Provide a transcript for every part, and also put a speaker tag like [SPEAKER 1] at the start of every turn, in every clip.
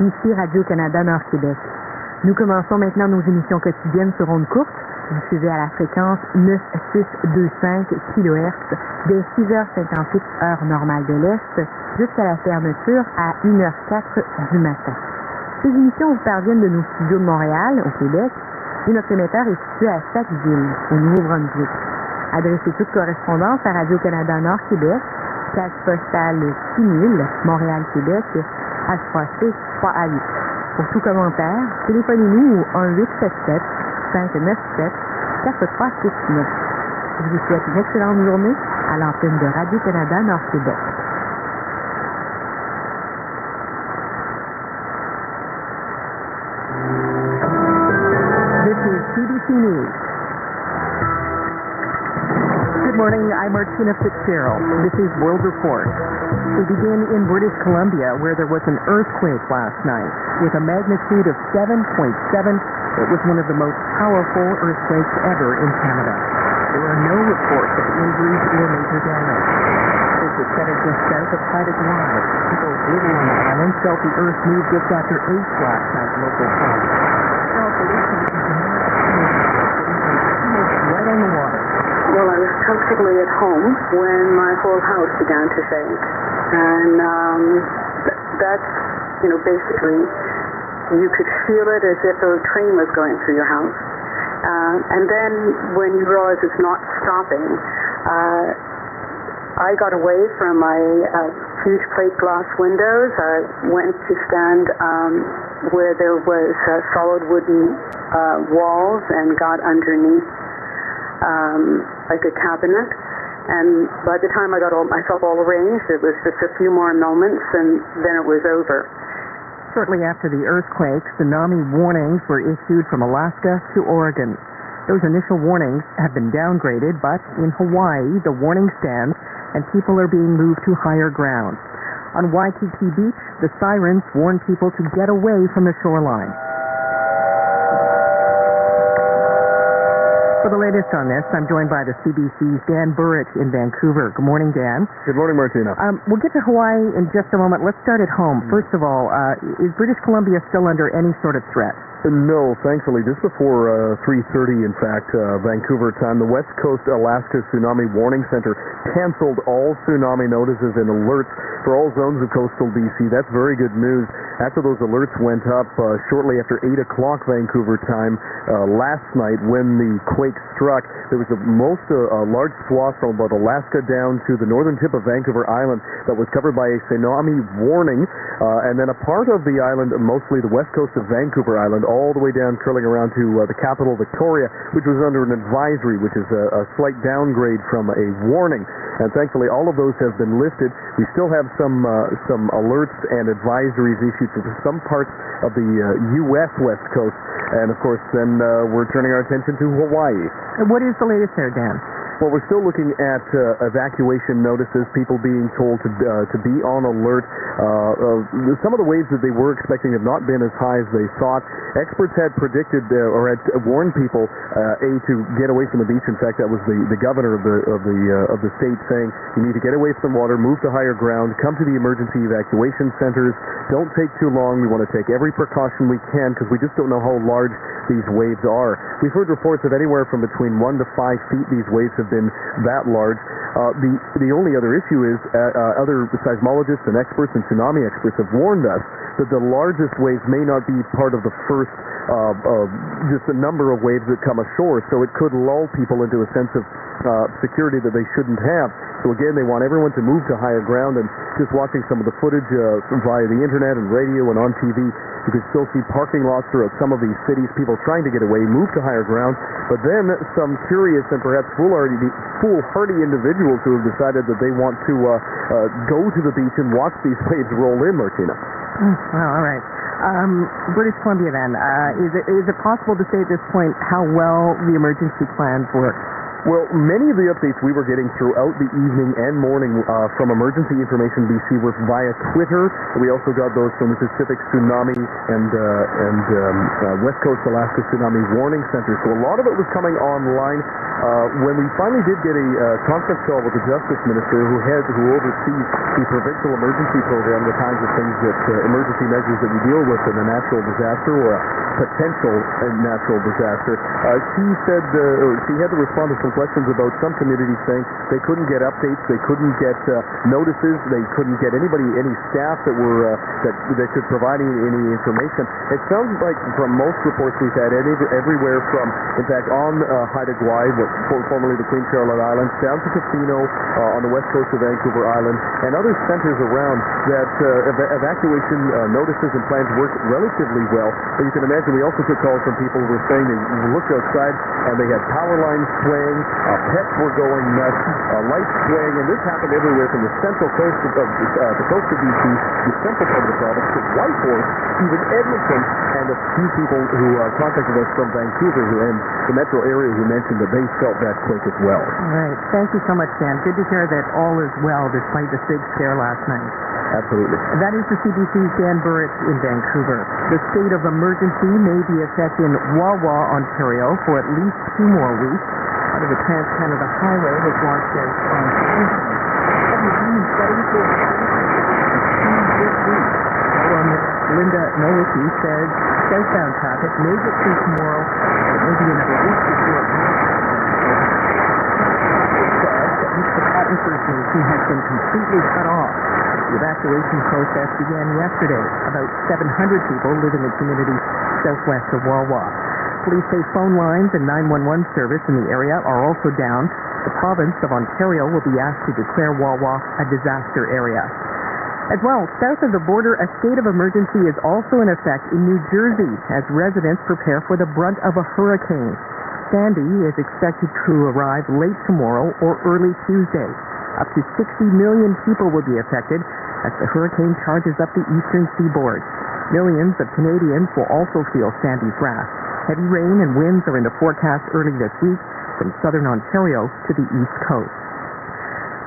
[SPEAKER 1] Ici Radio-Canada Nord-Québec. Nous commençons maintenant nos émissions quotidiennes sur ondes courtes, diffusées à la fréquence 9625 kHz dès 6h58 heure normale de l'Est jusqu'à la fermeture à 1h04 du matin. Ces émissions vous parviennent de nos studios de Montréal, au Québec, et notre émetteur est situé à Sackville, au Nouveau-Brunswick. Adressez toute correspondance à Radio-Canada Nord-Québec, case postale 6000, Montréal-Québec, H3C 3A8. Pour tout commentaire, téléphonez-nous au 1-877-597-4369. Je vous souhaite une excellente journée à l'antenne de Radio-Canada Nord-Québec. This is CBC News. Good morning, I'm Martina Fitzgerald. This is World Report. We begin in British Columbia, where there was an earthquake last night. With a magnitude of 7.7, it was one of the most powerful earthquakes ever in Canada. There are no reports of injuries or major damage. This was centered just south of Haida Gwaii. People living on the island felt the earth move just after 8 last night, local time. Now, police right on the water.
[SPEAKER 2] Well, I was comfortably at home when my whole house began to shake. And that's, basically, you could feel it as if a train was going through your house. And then when you realize it's not stopping, I got away from my huge plate glass windows. I went to stand where there was solid wooden walls and got underneath like a cabinet, and by the time I got myself all arranged, it was just a few more moments, and then it was over.
[SPEAKER 1] Shortly after the earthquake, tsunami warnings were issued from Alaska to Oregon. Those initial warnings have been downgraded, but in Hawaii, the warning stands, and people are being moved to higher ground. On Waikiki Beach, the sirens warn people to get away from the shoreline. For the latest on this, I'm joined by the CBC's Dan Burritt in Vancouver. Good morning, Dan.
[SPEAKER 3] Good morning, Martina.
[SPEAKER 1] We'll get to Hawaii in just a moment. Let's start at home. First of all, is British Columbia still under any sort of threat?
[SPEAKER 3] No, thankfully. Just before 3:30, in fact, Vancouver time, the West Coast Alaska Tsunami Warning Center canceled all tsunami notices and alerts for all zones of coastal BC. That's very good news. After those alerts went up shortly after 8 o'clock Vancouver time last night when the quake struck, there was a large swath from about Alaska down to the northern tip of Vancouver Island that was covered by a tsunami warning, and then a part of the island, mostly the west coast of Vancouver Island, all the way down, curling around to the capital, Victoria, which was under an advisory, which is a slight downgrade from a warning. And thankfully, all of those have been lifted. We still have some alerts and advisories issued for some parts of the U.S. West Coast. And, of course, then we're turning our attention to Hawaii.
[SPEAKER 1] And what is the latest there, Dan?
[SPEAKER 3] Well, we're still looking at evacuation notices, people being told to be on alert. Some of the waves that they were expecting have not been as high as they thought. Experts had predicted or had warned people to get away from the beach. In fact, that was the governor of the state saying you need to get away from the water, move to higher ground, come to the emergency evacuation centers. Don't take too long. We want to take every precaution we can because we just don't know how large these waves are. We've heard reports of anywhere from between 1 to 5 feet these waves have been that large. The only other issue is other seismologists and experts and tsunami experts have warned us that the largest waves may not be part of the first just a number of waves that come ashore, so it could lull people into a sense of security that they shouldn't have. So again, they want everyone to move to higher ground, and just watching some of the footage via the internet and radio and on TV, you can still see parking lots throughout some of these cities, people trying to get away, move to higher ground, but then some curious and perhaps foolhardy individuals who have decided that they want to go to the beach and watch these waves roll in, Martina.
[SPEAKER 1] Well, all right. British Columbia then, is it possible to say at this point how well the emergency plans work?
[SPEAKER 3] Well, many of the updates we were getting throughout the evening and morning from Emergency Information BC was via Twitter. We also got those from the Pacific Tsunami and West Coast Alaska Tsunami Warning Center. So a lot of it was coming online. When we finally did get a conference call with the Justice Minister who oversees the provincial emergency program, the kinds of things that emergency measures that we deal with in a natural disaster or a potential natural disaster, she said she had to respond to some questions about some communities saying they couldn't get updates, they couldn't get notices, they couldn't get any staff that were that could provide any information. It sounds like from most reports we've had everywhere from, in fact, on Haida Gwaii, formerly the Queen Charlotte Islands, down to Tofino on the west coast of Vancouver Island, and other centers around that evacuation notices and plans worked relatively well. But you can imagine we also took calls from people who were saying they looked outside and they had power lines swaying, pets were going nuts, lights swaying, and this happened everywhere from the central coast of the coast of BC, the central part of the province, to Whitehorse, even Edmonton, and a few people who contacted us from Vancouver and the metro area who mentioned that they felt that quake as well.
[SPEAKER 1] All right. Thank you so much, Dan. Good to hear that all is well despite the big scare last night.
[SPEAKER 3] Absolutely.
[SPEAKER 1] That is the CBC's Dan Burritt in Vancouver. The state of emergency may be affecting Wawa, Ontario for at least 2 more weeks. Part of the Trans-Canada Highway was launched as on Anthem. This week. Linda Nowicki says southbound traffic may get through tomorrow, but maybe another week before the Cotton First Nation has been completely cut off. The evacuation process began yesterday. About 700 people live in the community southwest of Wawa. Police say phone lines and 911 service in the area are also down. The province of Ontario will be asked to declare Wawa a disaster area. As well, south of the border, a state of emergency is also in effect in New Jersey as residents prepare for the brunt of a hurricane. Sandy is expected to arrive late tomorrow or early Tuesday. Up to 60 million people will be affected as the hurricane charges up the eastern seaboard. Millions of Canadians will also feel Sandy's wrath. Heavy rain and winds are in the forecast early this week from southern Ontario to the east coast.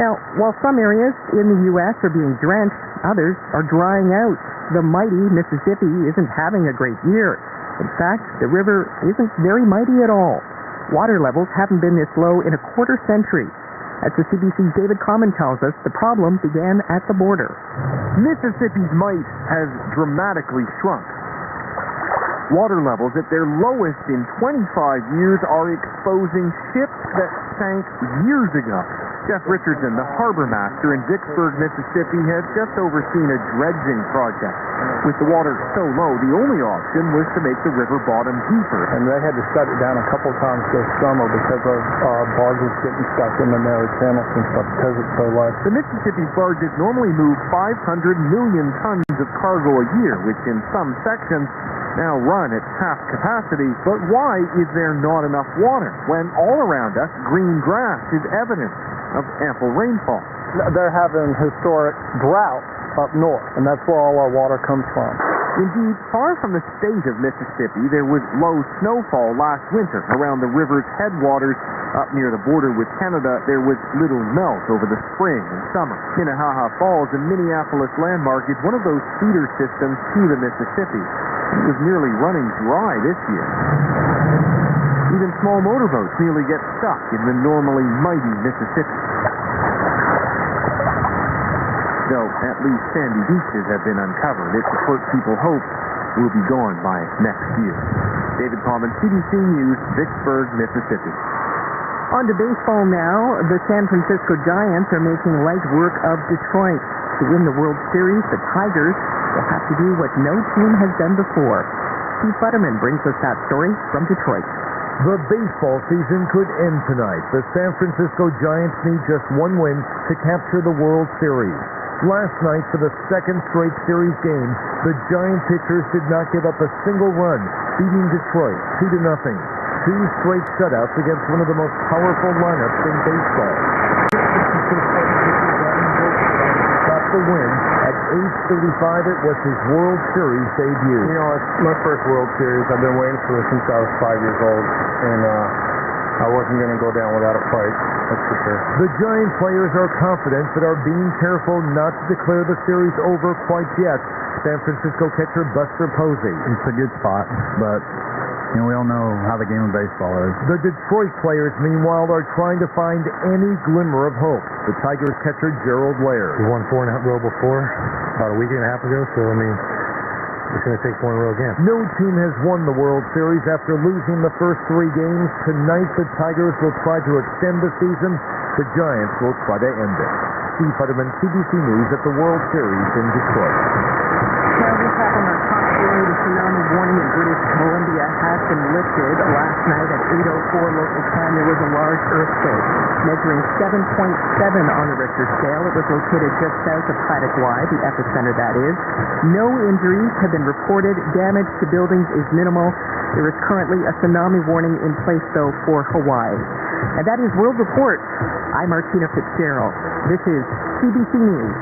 [SPEAKER 1] Now, while some areas in the U.S. are being drenched, others are drying out. The mighty Mississippi isn't having a great year. In fact, the river isn't very mighty at all. Water levels haven't been this low in a quarter century. As the CBC's David Common tells us, the problem began at the border.
[SPEAKER 4] Mississippi's might has dramatically shrunk. Water levels at their lowest in 25 years are exposing ships that sank years ago. Jeff Richardson, the harbor master in Vicksburg, Mississippi, has just overseen a dredging project. With the water so low, the only option was to make the river bottom deeper.
[SPEAKER 5] And they had to shut it down a couple times this summer because of barges getting stuck in the narrow channels and stuff because it's so low.
[SPEAKER 4] The Mississippi barges normally move 500 million tons of cargo a year, which in some sections now run at half capacity. But why is there not enough water when all around us green grass is evidence of ample rainfall?
[SPEAKER 5] They're having historic drought up north, and that's where all our water comes from.
[SPEAKER 4] Indeed, far from the state of Mississippi, there was low snowfall last winter around the river's headwaters. Up near the border with Canada, there was little melt over the spring and summer. Minnehaha Falls, a Minneapolis landmark, is one of those feeder systems to the Mississippi. It was nearly running dry this year. Even small motorboats nearly get stuck in the normally mighty Mississippi. Though at least sandy beaches have been uncovered, it's a port people hope will be gone by next year. David Common, CBC News, Vicksburg, Mississippi.
[SPEAKER 1] On to baseball now. The San Francisco Giants are making light work of Detroit. To win the World Series, the Tigers will have to do what no team has done before. Steve Futterman brings us that story from Detroit.
[SPEAKER 6] The baseball season could end tonight. The San Francisco Giants need just one win to capture the World Series. Last night, for the second straight series game, the Giant pitchers did not give up a single run, beating Detroit 2-0. 2 straight shutouts against one of the most powerful lineups in baseball. Got the win at age 35. It was his World Series debut.
[SPEAKER 5] You know, it's my first World Series. I've been waiting for it since I was 5 years old, and I wasn't going to go down without a fight, that's for sure.
[SPEAKER 6] The Giant players are confident but are being careful not to declare the series over quite yet. San Francisco catcher Buster Posey.
[SPEAKER 7] It's a good spot, but we all know how the game of baseball is.
[SPEAKER 6] The Detroit players, meanwhile, are trying to find any glimmer of hope. The Tigers catcher Gerald Laird.
[SPEAKER 5] We won 4 in a row before, about a week and a half ago, so it's going to take 4 in a row again.
[SPEAKER 6] No team has won the World Series after losing the first 3 games. Tonight, the Tigers will try to extend the season. The Giants will try to end it. Steve Futterman, CBC News at the World Series in Detroit.
[SPEAKER 1] Now, this happened on top story. The tsunami warning in British Columbia has been lifted. Last night at 8:04 local time, there was a large earthquake measuring 7.7 on the Richter scale. It was located just south of Hawaii, the epicenter that is. No injuries have been reported. Damage to buildings is minimal. There is currently a tsunami warning in place, though, for Hawaii. And that is World Report. I'm Martina Fitzgerald. This is CBC News.